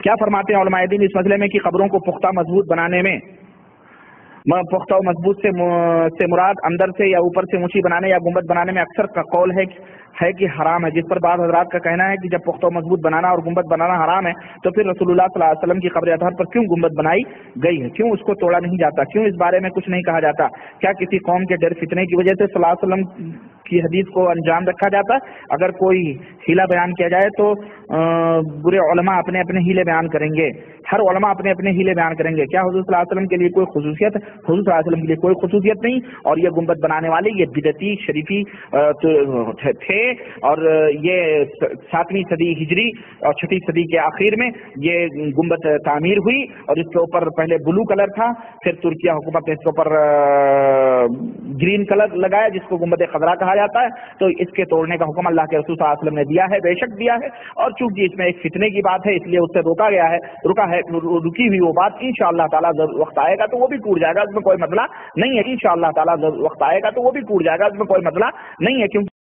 کیا فرماتے ہیں علماء دین اس مسئلے میں کہ قبروں کو پختہ مضبوط بنانے میں پختہ و مضبوط سے مراد اندر سے یا اوپر سے اونچی بنانے یا گنبد بنانے میں اکثر کا قول ہے کہ حرام ہے، جس پر بعض حضرات کا کہنا ہے کہ جب پختہ و مضبوط بنانا اور گنبد بنانا حرام ہے تو پھر رسول اللہ صلی اللہ علیہ وسلم کی قبر اطہر پر کیوں گنبد بنائی گئی ہے، کیوں اس کو توڑا نہیں جاتا، کیوں اس بارے میں کچھ نہیں کہا جاتا؟ کیا کسی قوم کے ڈر فتنے کی وجہ سے صلی اللہ علیہ وسلم کی حدیث کو انجام رکھا جاتا ہے؟ اگر کوئی ہیلا بیان کیا جائے تو برے علماء اپنے اپنے ہیلے بیان کریں گے، ہر علماء اپنے اپنے ہیلے بیان کریں گے، کیا حضور صلی اللہ علیہ وسلم کے لیے کوئی خصوصیت؟ حضور صلی اللہ علیہ وسلم کے لیے کوئی خصوصیت نہیں، اور یہ گنبد بنانے والے یہ بدعتی شریفی تھے، اور یہ 7ویں صدی ہجری اور 6ٹھی صدی کے آخر میں یہ گنبد تعمیر ہوئی، اور اس کے اوپر پہلے بلو کلر تھا، پھر ترکیہ حکومت نے اس کے اوپر گرین کلر لگایا جس کو گنبد خضرا کہا جاتا ہے۔ تو اس کے توڑنے کا حکم اللہ کے رسول صلی اللہ علیہ وسلم نے دیا ہے، بے شک دیا ہے، اور چونکہ اس میں ایک فتنے کی بات ہے اس لیے اس سے رکی ہوئی وہ بات انشاءاللہ تعالیٰ وقت آئے گا تو وہ بھی ٹوٹ جائے گا، اس میں کوئی مسئلہ نہیں ہے، انشاءاللہ تعالیٰ وقت آئے گا تو وہ بھی ٹوٹ جائے گا، اس میں کوئی مسئلہ نہیں ہے، کیونکہ